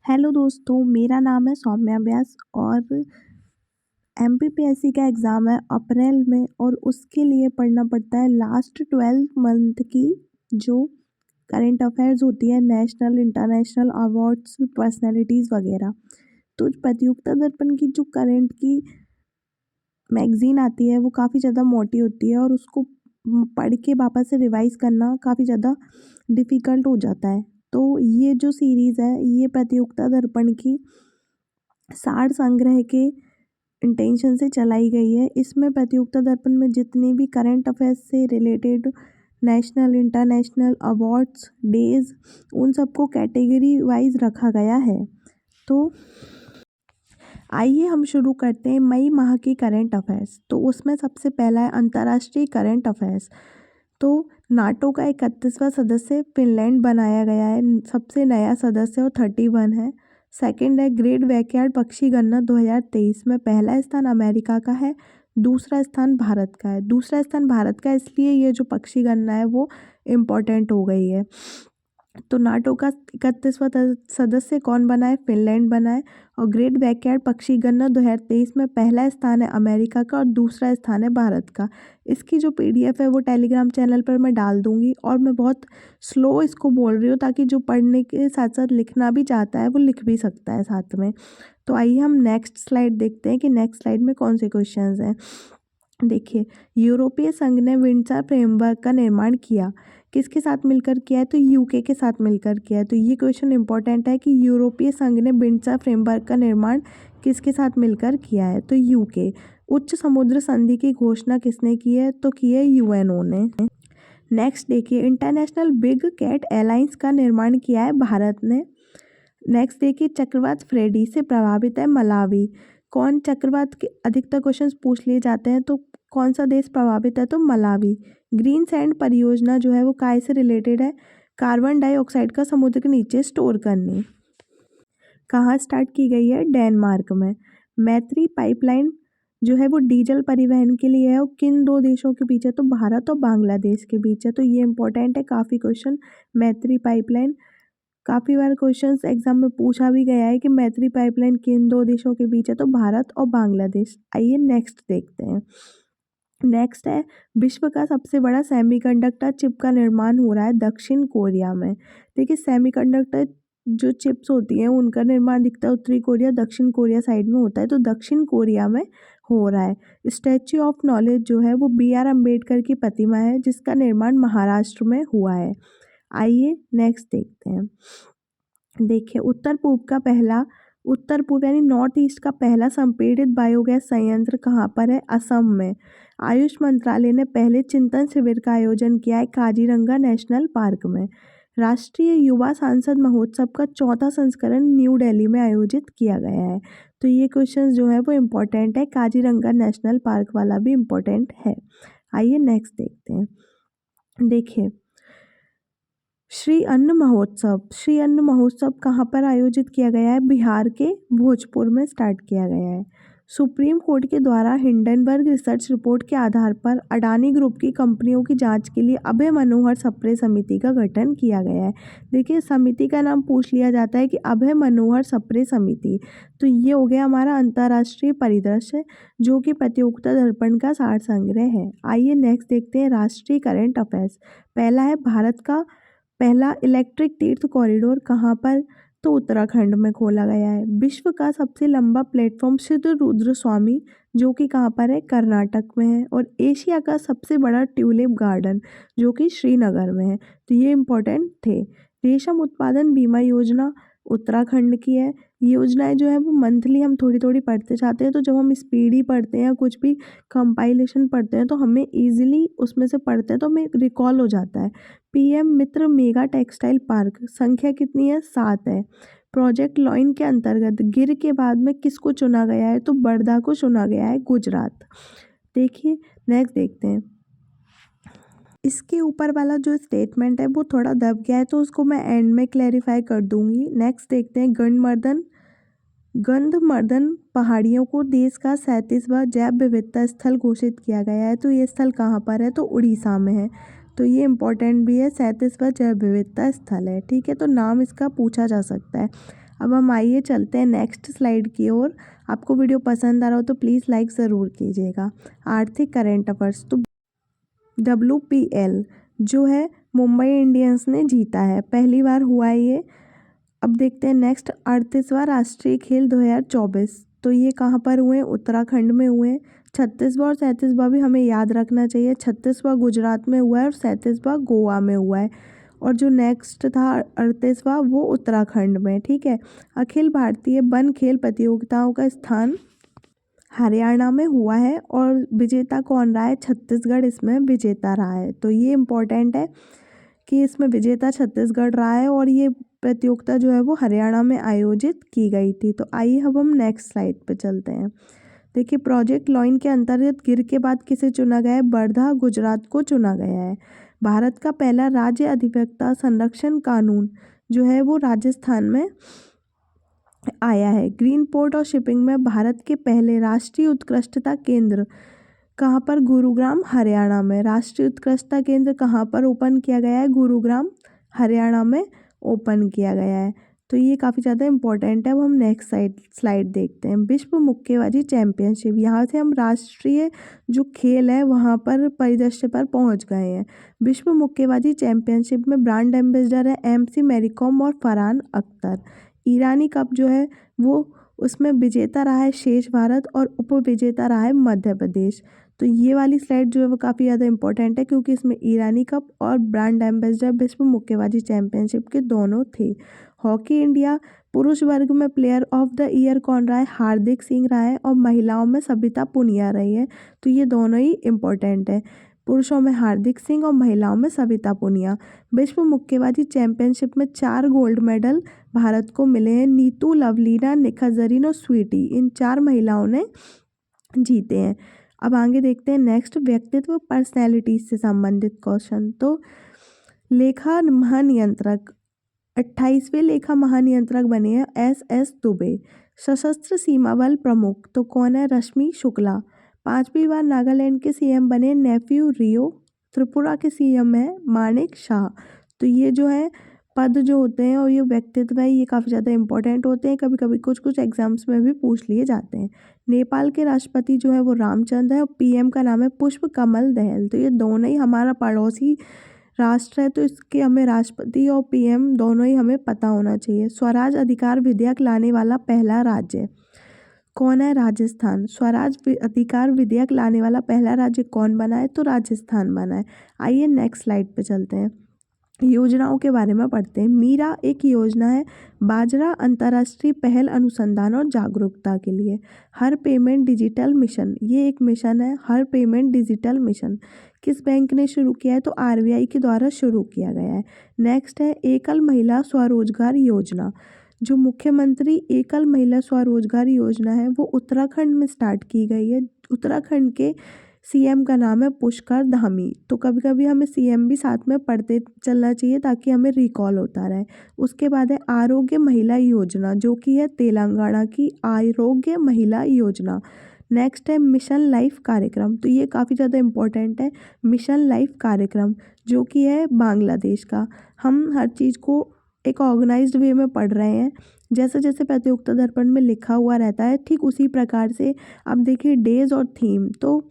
Hello दोस्तों, मेरा नाम है सौम्या व्यास और एमपीपीएससी का एग्ज़ाम है अप्रैल में और उसके लिए पढ़ना पड़ता है लास्ट 12 मंथ की जो करंट अफेयर्स होती है, नेशनल इंटरनेशनल अवार्ड्स, पर्सनालिटीज़ वगैरह। तो प्रतियोगिता दर्पण की जो करंट की मैगज़ीन आती है वो काफ़ी ज़्यादा मोटी होती है और उसको पढ़ के वापस से रिवाइज़ करना काफ़ी ज़्यादा डिफ़िकल्ट हो जाता है। तो ये जो सीरीज़ है ये प्रतियोगिता दर्पण की सार संग्रह के इंटेंशन से चलाई गई है। इसमें प्रतियोगिता दर्पण में जितने भी करंट अफेयर्स से related national international awards days उन सबको कैटेगरी वाइज रखा गया है। तो आइए हम शुरू करते हैं मई माह की करंट अफेयर्स। तो उसमें सबसे पहला है अंतर्राष्ट्रीय करंट अफेयर्स। तो नाटो का 31वां सदस्य फिनलैंड बनाया गया है, सबसे नया सदस्य और 31 है। सेकंड है ग्रेट बैकयार्ड पक्षी गणना 2023 में पहला स्थान अमेरिका का है, दूसरा स्थान भारत का है। दूसरा स्थान भारत का इसलिए ये जो पक्षी गणना है वो इम्पोर्टेंट हो गई है। तो नाटो का 31वां सदस्य कौन बना है? फिनलैंड बना है। और ग्रेट बैकयार्ड पक्षी गणना 2023 में पहला स्थान है अमेरिका का और दूसरा स्थान है भारत का। इसकी जो पीडीएफ है वो टेलीग्राम चैनल पर मैं डाल दूंगी और मैं बहुत स्लो इसको बोल रही हूँ ताकि जो पढ़ने के साथ साथ लिखना भी चाहता है वो लिख भी सकता है साथ में। तो आइए हम नेक्स्ट स्लाइड देखते हैं कि नेक्स्ट स्लाइड में कौन से क्वेश्चंस हैं। देखिए, यूरोपीय संघ ने विंडसर फ्रेमवर्क का निर्माण किया, किसके साथ मिलकर किया है? तो यूके के साथ मिलकर किया है। तो ये क्वेश्चन इंपॉर्टेंट है कि यूरोपीय संघ ने विंडसर फ्रेमवर्क का निर्माण किसके साथ मिलकर किया है? तो यूके। उच्च समुद्र संधि की घोषणा किसने की है? तो की है यूएनओ ने। नेक्स्ट देखिए, इंटरनेशनल बिग कैट एलायंस का निर्माण किया है भारत ने। नेक्स्ट देखिए, चक्रवात फ्रेडी से प्रभावित है मलावी। कौन चक्रवात के अधिकतर क्वेश्चंस पूछ लिए जाते हैं, तो कौन सा देश प्रभावित है? तो मलावी। ग्रीन सैंड परियोजना जो है वो काय से रिलेटेड है? कार्बन डाइऑक्साइड का समुद्र के नीचे स्टोर करने। कहाँ स्टार्ट की गई है? डेनमार्क में। मैत्री पाइपलाइन जो है वो डीजल परिवहन के लिए है और किन दो देशों के बीच है? तो भारत और बांग्लादेश के बीच है। तो ये इंपॉर्टेंट है काफ़ी क्वेश्चन। मैत्री पाइपलाइन काफ़ी बार क्वेश्चंस एग्जाम में पूछा भी गया है कि मैत्री पाइपलाइन किन दो देशों के बीच है? तो भारत और बांग्लादेश। आइए नेक्स्ट देखते हैं। नेक्स्ट है, विश्व का सबसे बड़ा सेमीकंडक्टर चिप का निर्माण हो रहा है दक्षिण कोरिया में। देखिए, सेमीकंडक्टर जो चिप्स होती हैं उनका निर्माण दिखता है उत्तरी कोरिया दक्षिण कोरिया साइड में होता है, तो दक्षिण कोरिया में हो रहा है। स्टैच्यू ऑफ नॉलेज जो है वो BR अम्बेडकर की प्रतिमा है जिसका निर्माण महाराष्ट्र में हुआ है। आइए नेक्स्ट देखते हैं। देखिए, उत्तर पूर्व यानी नॉर्थ ईस्ट का पहला संपीड़ित बायोगैस संयंत्र कहाँ पर है? असम में। आयुष मंत्रालय ने पहले चिंतन शिविर का आयोजन किया है काजीरंगा नेशनल पार्क में। राष्ट्रीय युवा सांसद महोत्सव का चौथा संस्करण न्यू दिल्ली में आयोजित किया गया है। तो ये क्वेश्चंस जो है वो इम्पोर्टेंट है, काजीरंगा नेशनल पार्क वाला भी इम्पोर्टेंट है। आइए नेक्स्ट देखते हैं। देखिए, श्री अन्न महोत्सव कहाँ पर आयोजित किया गया है? बिहार के भोजपुर में स्टार्ट किया गया है। सुप्रीम कोर्ट के द्वारा हिंडनबर्ग रिसर्च रिपोर्ट के आधार पर अडानी ग्रुप की कंपनियों की जांच के लिए अभय मनोहर सप्रे समिति का गठन किया गया है। देखिए, समिति का नाम पूछ लिया जाता है कि अभय मनोहर सप्रे समिति। तो ये हो गया हमारा अंतर्राष्ट्रीय परिदृश्य जो कि प्रतियोगिता दर्पण का सार संग्रह है। आइए नेक्स्ट देखते हैं राष्ट्रीय करंट अफेयर्स। पहला है, भारत का पहला इलेक्ट्रिक तीर्थ कॉरिडोर कहाँ पर? तो उत्तराखंड में खोला गया है। विश्व का सबसे लंबा प्लेटफॉर्म सिद्ध रुद्र स्वामी जो कि कहाँ पर है? कर्नाटक में है। और एशिया का सबसे बड़ा ट्यूलिप गार्डन जो कि श्रीनगर में है। तो ये इम्पोर्टेंट थे। रेशम उत्पादन बीमा योजना उत्तराखंड की है। योजनाएं जो है वो मंथली हम थोड़ी थोड़ी पढ़ते जाते हैं, तो जब हम स्पीडी पढ़ते हैं कुछ भी कंपाइलेशन पढ़ते हैं तो हमें ईजिली उसमें से पढ़ते हैं तो हमें रिकॉल हो जाता है। PM मित्र मेगा टेक्सटाइल पार्क संख्या कितनी है? 7 है। प्रोजेक्ट लॉइन के अंतर्गत गिर के बाद में किसको चुना गया है? तो बड़दा को चुना गया है, गुजरात। देखिए, नेक्स्ट देखते हैं। इसके ऊपर वाला जो स्टेटमेंट है वो थोड़ा दब गया है तो उसको मैं एंड में क्लैरिफाई कर दूंगी। नेक्स्ट देखते हैं, गंधमर्दन पहाड़ियों को देश का 37वां जैव विविधता स्थल घोषित किया गया है। तो ये स्थल कहाँ पर है? तो उड़ीसा में है। तो ये इम्पोर्टेंट भी है, 37वां जैव विविधता स्थल है। ठीक है, तो नाम इसका पूछा जा सकता है। अब हम आइए चलते हैं नेक्स्ट स्लाइड की ओर। आपको वीडियो पसंद आ रहा हो तो प्लीज़ लाइक ज़रूर कीजिएगा। आर्थिक करंट अफेयर्स, तो WPL जो है मुंबई इंडियंस ने जीता है, पहली बार हुआ है ये। अब देखते हैं नेक्स्ट, 38वां राष्ट्रीय खेल 2024, तो ये कहाँ पर हुए? उत्तराखंड में हुए। 36वां और 37वां भी हमें याद रखना चाहिए। 36वां गुजरात में हुआ है और 37वां गोवा में हुआ है। और जो नेक्स्ट था 38वां वो उत्तराखंड में। ठीक है। अखिल भारतीय वन खेल प्रतियोगिताओं का स्थान हरियाणा में हुआ है और विजेता कौन रहा है? छत्तीसगढ़ इसमें विजेता रहा है। तो ये इम्पोर्टेंट है कि इसमें विजेता छत्तीसगढ़ रहा है और ये प्रतियोगिता जो है वो हरियाणा में आयोजित की गई थी। तो आइए अब हम नेक्स्ट स्लाइड पे चलते हैं। देखिए, प्रोजेक्ट लॉइन के अंतर्गत गिर के बाद किसे चुना गया है? वर्धा गुजरात को चुना गया है। भारत का पहला राज्य अधिवक्ता संरक्षण कानून जो है वो राजस्थान में आया है। ग्रीन पोर्ट और शिपिंग में भारत के पहले राष्ट्रीय उत्कृष्टता केंद्र कहाँ पर? गुरुग्राम हरियाणा में। राष्ट्रीय उत्कृष्टता केंद्र कहाँ पर ओपन किया गया है? गुरुग्राम हरियाणा में ओपन किया गया है। तो ये काफ़ी ज़्यादा इम्पोर्टेंट है। अब हम नेक्स्ट स्लाइड देखते हैं। विश्व मुक्केबाजी चैंपियनशिप, यहाँ से हम राष्ट्रीय जो खेल है वहाँ पर परिदृश्य पर पहुँच गए हैं। विश्व मुक्केबाजी चैंपियनशिप में ब्रांड एम्बेसडर है MC मैरी कॉम और फरहान अख्तर। ईरानी कप जो है वो उसमें विजेता रहा है शेष भारत और उप विजेता रहा है मध्य प्रदेश। तो ये वाली स्लाइड जो है वो काफ़ी ज़्यादा इंपॉर्टेंट है क्योंकि इसमें ईरानी कप और ब्रांड एम्बेसडर विश्व मुक्केबाजी चैंपियनशिप के दोनों थे। हॉकी इंडिया पुरुष वर्ग में प्लेयर ऑफ द ईयर कौन रहा है? हार्दिक सिंह रहा है और महिलाओं में सबिता पुनिया रही है। तो ये दोनों ही इम्पोर्टेंट है, पुरुषों में हार्दिक सिंह और महिलाओं में सबिता पुनिया। विश्व मुक्केबाजी चैंपियनशिप में 4 गोल्ड मेडल भारत को मिले हैं। नीतू, लवलीना, निखत जरीन और स्वीटी, इन 4 महिलाओं ने जीते हैं। अब आगे देखते हैं नेक्स्ट, व्यक्तित्व पर्सनैलिटी से संबंधित क्वेश्चन। तो लेखा महानियंत्रक, 28वें लेखा महानियंत्रक बने हैं SS दुबे। सशस्त्र सीमा बल प्रमुख तो कौन है? रश्मि शुक्ला। 5वीं बार नागालैंड के CM बने नेफ्यू रियो। त्रिपुरा के CM है माणिक शाह। तो ये जो है पद जो होते हैं और ये व्यक्तित्व है ये काफ़ी ज़्यादा इंपॉर्टेंट होते हैं, कभी कभी कुछ एग्जाम्स में भी पूछ लिए जाते हैं। नेपाल के राष्ट्रपति जो है वो रामचंद्र है और PM का नाम है पुष्प कमल दहल। तो ये दोनों ही हमारा पड़ोसी राष्ट्र है, तो इसके हमें राष्ट्रपति और PM दोनों ही हमें पता होना चाहिए। स्वराज अधिकार विधेयक लाने वाला पहला राज्य कौन है? राजस्थान। स्वराज अधिकार विधेयक लाने वाला पहला राज्य कौन बना है? तो राजस्थान बना है। आइए नेक्स्ट स्लाइड पे चलते हैं, योजनाओं के बारे में पढ़ते हैं। मीरा एक योजना है बाजरा अंतर्राष्ट्रीय पहल अनुसंधान और जागरूकता के लिए। हर पेमेंट डिजिटल मिशन, ये एक मिशन है, हर पेमेंट डिजिटल मिशन। किस बैंक ने शुरू किया है? तो RBI के द्वारा शुरू किया गया है। नेक्स्ट है एकल महिला स्वरोजगार योजना। जो मुख्यमंत्री एकल महिला स्वरोजगार योजना है वो उत्तराखंड में स्टार्ट की गई है। उत्तराखंड के CM का नाम है पुष्कर धामी। तो कभी कभी हमें CM भी साथ में पढ़ते चलना चाहिए ताकि हमें रिकॉल होता रहे। उसके बाद है आरोग्य महिला योजना जो कि है तेलंगाना की आरोग्य महिला योजना। नेक्स्ट है मिशन लाइफ कार्यक्रम, तो ये काफ़ी ज़्यादा इम्पोर्टेंट है। मिशन लाइफ कार्यक्रम जो कि है बांग्लादेश का। हम हर चीज़ को एक ऑर्गेनाइज्ड वे में पढ़ रहे हैं, जैसे जैसे प्रतियोगिता दर्पण में लिखा हुआ रहता है ठीक उसी प्रकार से। अब देखिए डेज और थीम, तो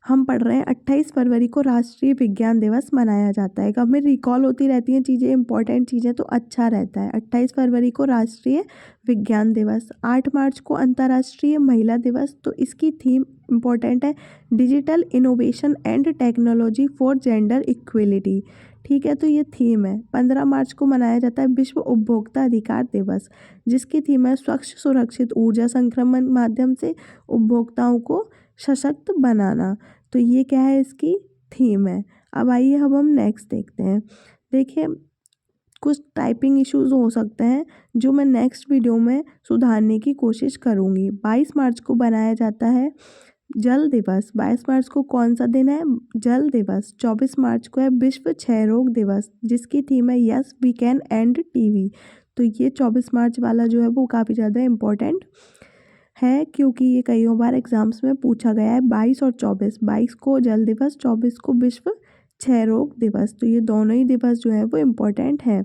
हम पढ़ रहे हैं 28 फरवरी को राष्ट्रीय विज्ञान दिवस मनाया जाता है। हमें रिकॉल होती रहती हैं चीज़ें, इंपॉर्टेंट चीज़ें, तो अच्छा रहता है। 28 फरवरी को राष्ट्रीय विज्ञान दिवस। 8 मार्च को अंतर्राष्ट्रीय महिला दिवस, तो इसकी थीम इम्पोर्टेंट है digital innovation and technology for gender equality. ठीक है, तो ये थीम है। 15 मार्च को मनाया जाता है विश्व उपभोक्ता अधिकार दिवस, जिसकी थीम है स्वच्छ सुरक्षित ऊर्जा संक्रमण माध्यम से उपभोक्ताओं को सशक्त बनाना। तो ये क्या है? इसकी थीम है। अब आइए अब हम नेक्स्ट देखते हैं। देखिए, कुछ टाइपिंग इश्यूज हो सकते हैं जो मैं नेक्स्ट वीडियो में सुधारने की कोशिश करूँगी। 22 मार्च को बनाया जाता है जल दिवस। 22 मार्च को कौन सा दिन है? जल दिवस। 24 मार्च को है विश्व क्षय रोग दिवस, जिसकी थीम है yes we can end TB। तो ये 24 मार्च वाला जो है वो काफ़ी ज़्यादा इम्पोर्टेंट है क्योंकि ये कई बार एग्जाम्स में पूछा गया है। 22 और 24, 22 को जल दिवस, 24 को विश्व क्षय रोग दिवस। तो ये दोनों ही दिवस जो है वो इम्पोर्टेंट है।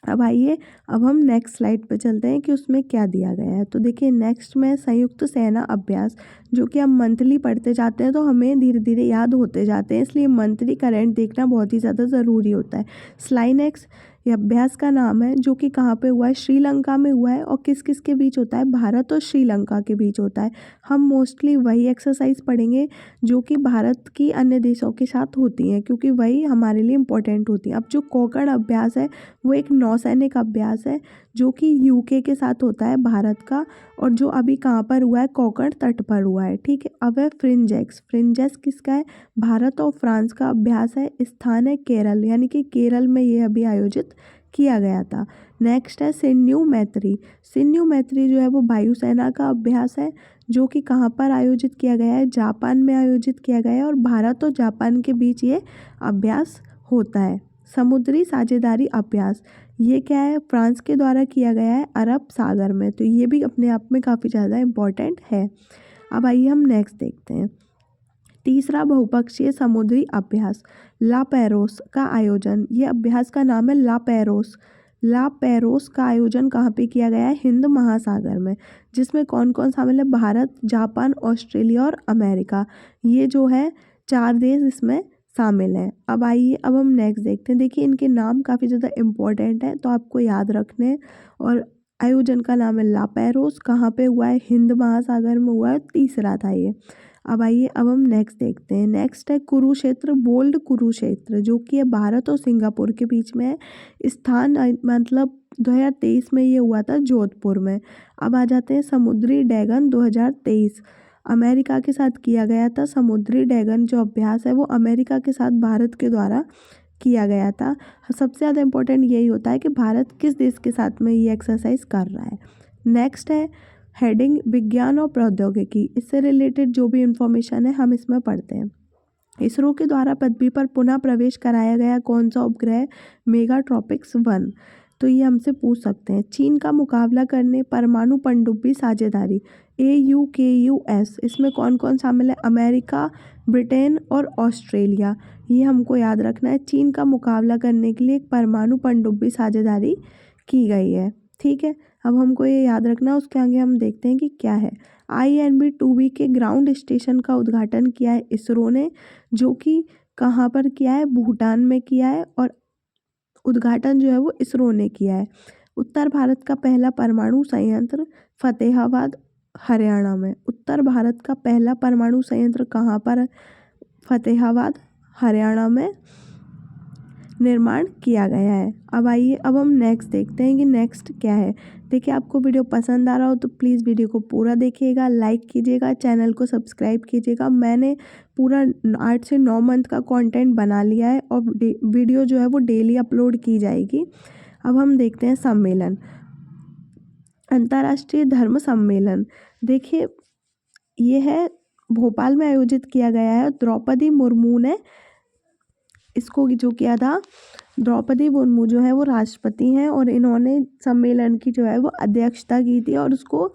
अब आइए, अब हम नेक्स्ट स्लाइड पे चलते हैं कि उसमें क्या दिया गया है। तो देखिए नेक्स्ट में संयुक्त सेना अभ्यास, जो कि हम मंथली पढ़ते जाते हैं तो हमें धीरे धीरे याद होते जाते हैं, इसलिए मंथली करंट देखना बहुत ही ज़्यादा ज़रूरी होता है। स्लाइनेक्स ये अभ्यास का नाम है, जो कि कहाँ पे हुआ है, श्रीलंका में हुआ है। और किस किस के बीच होता है, भारत और श्रीलंका के बीच होता है। हम मोस्टली वही एक्सरसाइज पढ़ेंगे जो कि भारत की अन्य देशों के साथ होती हैं, क्योंकि वही हमारे लिए इम्पोर्टेंट होती हैं। अब जो कोकण अभ्यास है वो एक नौसैनिक अभ्यास है, जो कि यूके के साथ होता है भारत का, और जो अभी कहाँ पर हुआ है, कोकण तट पर हुआ है। ठीक है। अब है फ्रिंजेक्स। फ्रिंजेक्स किसका है, भारत और फ्रांस का अभ्यास है। स्थान है केरल, यानी कि केरल में ये अभी आयोजित किया गया था। नेक्स्ट है सिन्यू मैत्री। सिन्यू मैत्री जो है वो वायुसेना का अभ्यास है, जो कि कहाँ पर आयोजित किया गया है, जापान में आयोजित किया गया है। और भारत और जापान के बीच ये अभ्यास होता है। समुद्री साझेदारी अभ्यास, ये क्या है, फ्रांस के द्वारा किया गया है अरब सागर में। तो ये भी अपने आप में काफ़ी ज़्यादा इम्पोर्टेंट है। अब आइए हम नेक्स्ट देखते हैं। तीसरा बहुपक्षीय समुद्री अभ्यास, ला पैरोस का आयोजन। ये अभ्यास का नाम है ला पैरोस। ला पैरोस का आयोजन कहाँ पे किया गया है, हिंद महासागर में। जिसमें कौन कौन शामिल है, भारत, जापान, ऑस्ट्रेलिया और अमेरिका। ये जो है 4 देश इसमें शामिल हैं। अब आइए, अब हम नेक्स्ट देखते हैं। देखिए इनके नाम काफ़ी ज़्यादा इम्पोर्टेंट हैं, तो आपको याद रखने हैं। और आयोजन का नाम है ला पैरोस, कहाँ पे हुआ है, हिंद महासागर में हुआ है, तीसरा था ये। अब आइए, अब हम नेक्स्ट देखते हैं। नेक्स्ट है कुरुक्षेत्र, बोल्ड कुरुक्षेत्र, जो कि है भारत और सिंगापुर के बीच में है। स्थान मतलब 2023 में ये हुआ था जोधपुर में। अब आ जाते हैं समुद्री डैगन 2023, अमेरिका के साथ किया गया था। समुद्री डैगन जो अभ्यास है वो अमेरिका के साथ भारत के द्वारा किया गया था। सबसे ज़्यादा इम्पोर्टेंट यही होता है कि भारत किस देश के साथ में ये एक्सरसाइज कर रहा है। नेक्स्ट है हेडिंग विज्ञान और प्रौद्योगिकी। इससे रिलेटेड जो भी इंफॉर्मेशन है हम इसमें पढ़ते हैं। इसरो के द्वारा पृथ्वी पर पुनः प्रवेश कराया गया कौन सा उपग्रह, मेगाट्रॉपिक्स 1। तो ये हमसे पूछ सकते हैं। चीन का मुकाबला करने परमाणु पनडुब्बी साझेदारी, AUKUS, इसमें कौन कौन शामिल है, अमेरिका, ब्रिटेन और ऑस्ट्रेलिया। ये हमको याद रखना है। चीन का मुकाबला करने के लिए एक परमाणु पनडुब्बी साझेदारी की गई है। ठीक है। अब हमको ये याद रखना है। उसके आगे हम देखते हैं कि क्या है। INB-2B के ग्राउंड स्टेशन का उद्घाटन किया है इसरो ने, जो कि कहाँ पर किया है, भूटान में किया है। और उद्घाटन जो है वो इसरो ने किया है। उत्तर भारत का पहला परमाणु संयंत्र फतेहाबाद, हरियाणा में। उत्तर भारत का पहला परमाणु संयंत्र कहाँ पर, फतेहाबाद, हरियाणा में निर्माण किया गया है। अब आइए, अब हम नेक्स्ट देखते हैं कि नेक्स्ट क्या है। देखिए आपको वीडियो पसंद आ रहा हो तो प्लीज़ वीडियो को पूरा देखिएगा, लाइक कीजिएगा, चैनल को सब्सक्राइब कीजिएगा। मैंने पूरा 8 से 9 मंथ का कंटेंट बना लिया है और वीडियो जो है वो डेली अपलोड की जाएगी। अब हम देखते हैं सम्मेलन, अंतर्राष्ट्रीय धर्म सम्मेलन। देखिए ये है भोपाल में आयोजित किया गया है। द्रौपदी मुर्मू ने इसको जो किया था, द्रौपदी मुर्मू जो है वो राष्ट्रपति हैं और इन्होंने सम्मेलन की जो है वो अध्यक्षता की थी और उसको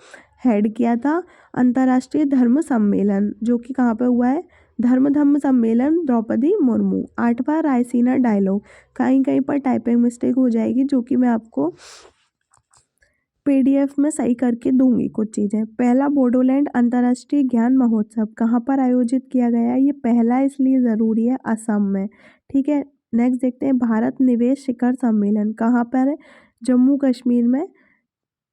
हेड किया था। अंतर्राष्ट्रीय धर्म सम्मेलन जो कि कहाँ पे हुआ है, धर्म सम्मेलन, द्रौपदी मुर्मू। 8वां रायसीना डायलॉग, कहीं कहीं पर टाइपिंग मिस्टेक हो जाएगी जो कि मैं आपको PDF में सही करके दूंगी कुछ चीज़ें। पहला बोडोलैंड अंतर्राष्ट्रीय ज्ञान महोत्सव कहाँ पर आयोजित किया गया है, ये पहला इसलिए ज़रूरी है, असम में। ठीक है। नेक्स्ट देखते हैं भारत निवेश शिखर सम्मेलन कहाँ पर है, जम्मू कश्मीर में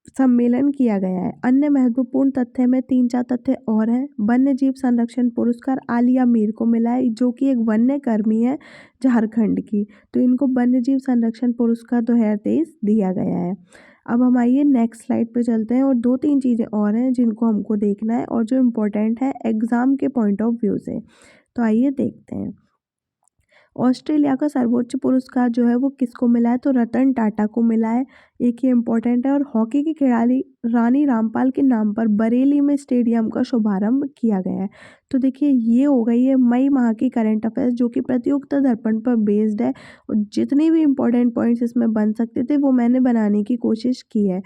सम्मेलन किया गया है। अन्य महत्वपूर्ण तथ्य में 3-4 तथ्य और हैं। वन्य जीव संरक्षण पुरस्कार आलिया मीर को मिला है, जो कि एक वन्य कर्मी है झारखंड की। तो इनको वन्य जीव संरक्षण पुरस्कार 2023 दिया गया है। अब हम आइए नेक्स्ट स्लाइड पे चलते हैं और 2-3 चीज़ें और हैं जिनको हमको देखना है और जो इम्पोर्टेंट है एग्ज़ाम के पॉइंट ऑफ व्यू से। तो आइए देखते हैं। ऑस्ट्रेलिया का सर्वोच्च पुरस्कार जो है वो किसको मिला है, तो रतन टाटा को मिला है। एक ये इम्पोर्टेंट है। और हॉकी की खिलाड़ी रानी रामपाल के नाम पर बरेली में स्टेडियम का शुभारंभ किया गया है। तो देखिए ये हो गई है मई माह की करंट अफेयर्स, जो कि प्रतियोगिता दर्पण पर बेस्ड है और जितने भी इम्पोर्टेंट पॉइंट्स इसमें बन सकते थे वो मैंने बनाने की कोशिश की है।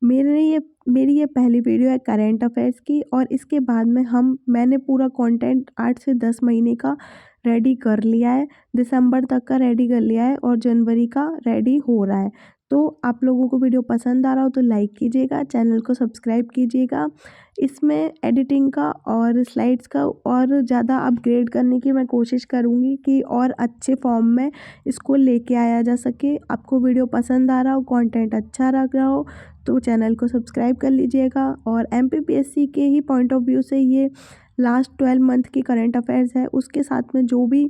मेरी ये पहली वीडियो है करंट अफेयर्स की और इसके बाद में मैंने पूरा कंटेंट 8 से 10 महीने का रेडी कर लिया है, दिसंबर तक का रेडी कर लिया है और जनवरी का रेडी हो रहा है। तो आप लोगों को वीडियो पसंद आ रहा हो तो लाइक कीजिएगा, चैनल को सब्सक्राइब कीजिएगा। इसमें एडिटिंग का और स्लाइड्स का और ज़्यादा अपग्रेड करने की मैं कोशिश करूँगी कि और अच्छे फॉर्म में इसको लेके आया जा सके। आपको वीडियो पसंद आ रहा हो, कंटेंट अच्छा लग रहा हो तो चैनल को सब्सक्राइब कर लीजिएगा। और एमपीपीएससी के ही पॉइंट ऑफ व्यू से ये लास्ट 12 मंथ की करंट अफेयर्स है, उसके साथ में जो भी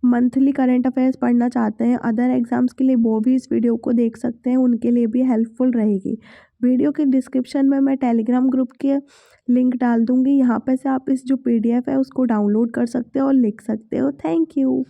मंथली करंट अफेयर्स पढ़ना चाहते हैं अदर एग्ज़ाम्स के लिए वो भी इस वीडियो को देख सकते हैं, उनके लिए भी हेल्पफुल रहेगी। वीडियो के डिस्क्रिप्शन में मैं टेलीग्राम ग्रुप के लिंक डाल दूँगी, यहाँ पे से आप इस जो पीडीएफ है उसको डाउनलोड कर सकते हो और लिख सकते हो। Thank you.